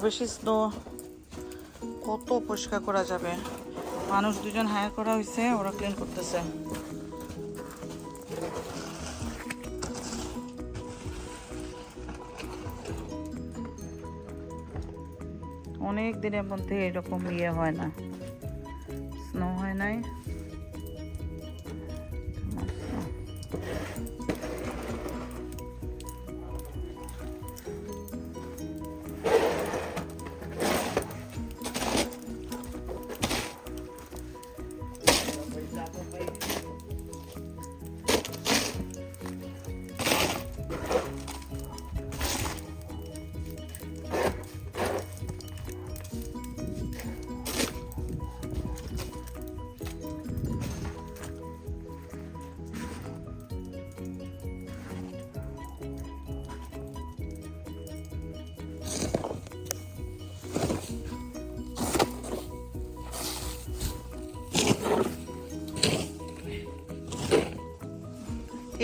বেশি স্নো, কত পরিষ্কার করা যাবে। মানুষ দুজন হায়ার করা হয়েছে, ওরা ক্লিন করতেছে। অনেক দিনের মধ্যে এরকম ইয়ে হয় না, স্নো হয় নাই।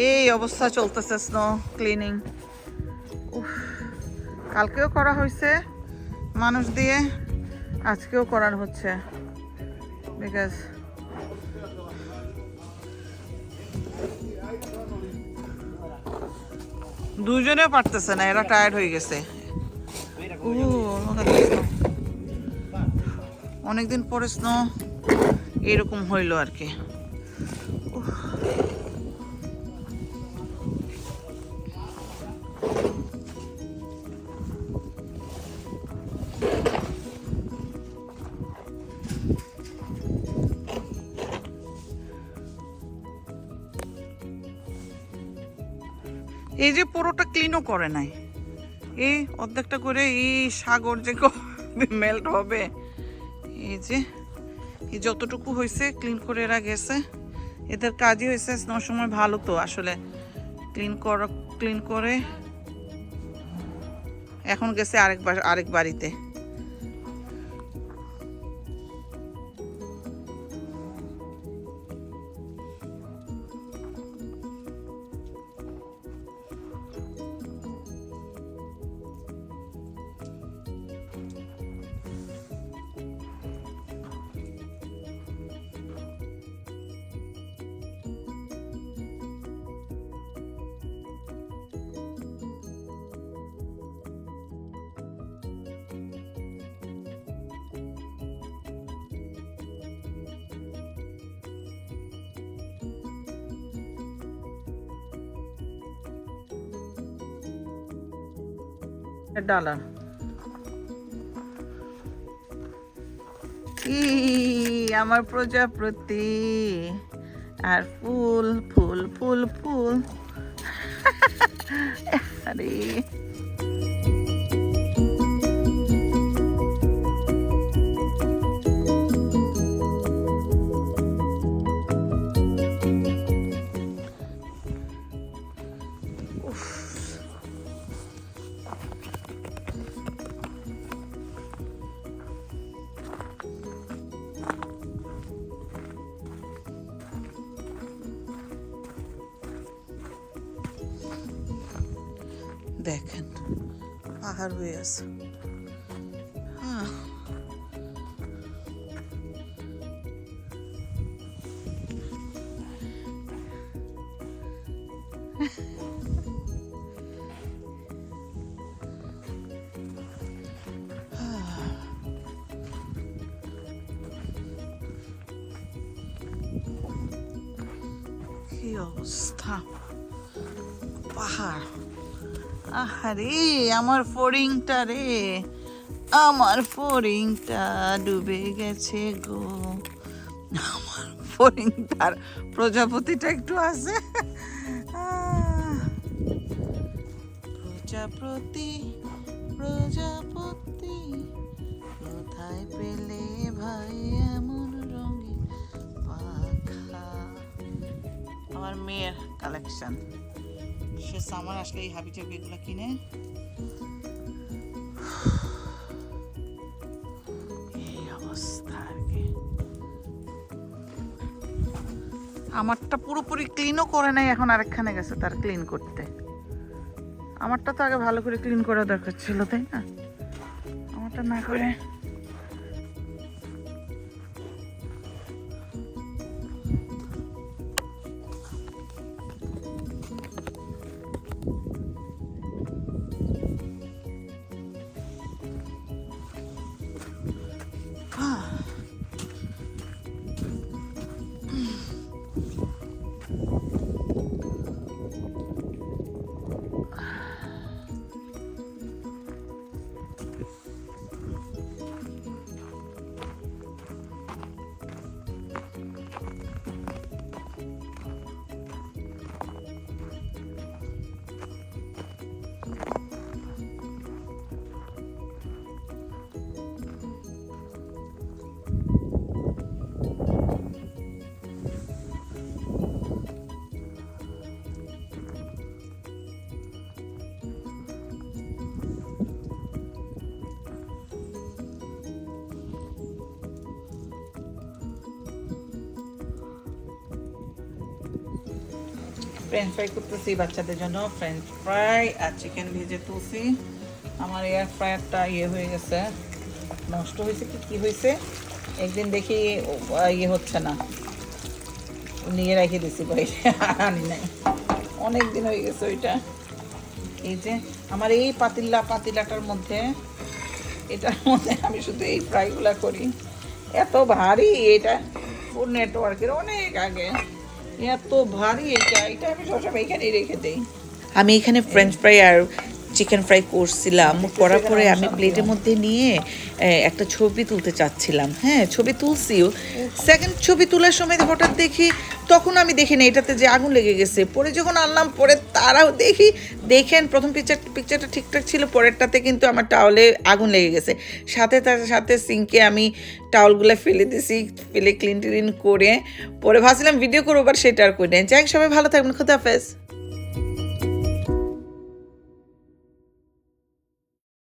এই অবস্থা চলতেছে স্নো ক্লিনিং। কালকেও করা হয়েছে মানুষ দিয়ে, আজকেও করার হচ্ছে, বিকজ দুজনেও পারতেছে না, এরা টায়ার্ড হয়ে গেছে। অনেকদিন পরে স্নো এরকম হইলো আর কি। এই যে পুরোটা ক্লিনও করে নাই, এই অর্ধেকটা করে এই সাগর যে মেল্ট হবে, এই যে এই যতটুকু হয়েছে ক্লিন করে এরা গেছে। এদের কাজই হয়েছে স্নোর সময় ভালো তো আসলে ক্লিন করে এখন গেছে আরেক বাড়িতে। ডালা আমার প্রজাপতি আর ফুল ফুল ফুল ফুল। আরে দেখেন পাহাড় হয়ে আছে। কি অবস্থা, পাহাড়। আরে আমার ফড়িংটা রে, আমার ফড়িংটা ডুবে গেছে গো। আমার ফড়িংটার প্রজাপতিটা একটু আছে। প্রজাপতি প্রজাপতি কোথায় পেলে ভাই এমন রঙিন পাখা। আমার মেয়ের কালেকশন, সে সামার আসলে এই হাবি জাবি এগুলো কিনে। এই অবস্থা আর কি। আমারটা পুরোপুরি ক্লিনও করে নাই, এখন আরেকখানে গেছে তার ক্লিন করতে। আমারটা তো আগে ভালো করে ক্লিন করা দরকার ছিল, তাই না? রান্নাটা না করে। ফ্রেঞ্চ ফ্রাই করতেছি বাচ্চাদের জন্য, ফ্রেঞ্চ ফ্রাই আর চিকেন ভেজে তুলছি। আমার এয়ার ফ্রায়ারটা হয়ে গেছে, নষ্ট হয়েছে কি হয়েছে একদিন দেখি হচ্ছে না, নিয়ে রেখে দিছি বাইরে, আনি নাই, অনেক দিন হয়ে গেছে ওইটা। এই যে আমার এই পাতিলাটার মধ্যে, এটার মধ্যে আমি শুধু এই ফ্রাইগুলা করি। এত ভারী এটা, ফুড নেটওয়ার্কের অনেক আগে, এত ভারী এটা আমি সবসময় এখানেই রেখে দিই। আমি এখানে ফ্রেঞ্চ ফ্রাই আর চিকেন ফ্রাই করছিলাম, করার পরে আমি প্লেটের মধ্যে নিয়ে একটা ছবি তুলতে চাচ্ছিলাম। হ্যাঁ, ছবি তুলছিও। সেকেন্ড ছবি তোলার সময় হঠাৎ দেখি, তখন আমি দেখি না এটাতে যে আগুন লেগে গেছে। পরে যখন আনলাম, পরে তারাও দেখেন প্রথম পিকচারটা ঠিকঠাক ছিল, পরেরটাতে কিন্তু আমার টাওয়ালে আগুন লেগে গেছে। সাথে সিঙ্কে আমি টাওয়ালগুলো ফেলে দিছি, ফেলে ক্লিন করে পরে ভাবছিলাম ভিডিও করবো, আবার সেটা আর করে নেই। যাই, সবাই ভালো থাকবেন, খুদা হাফেজ।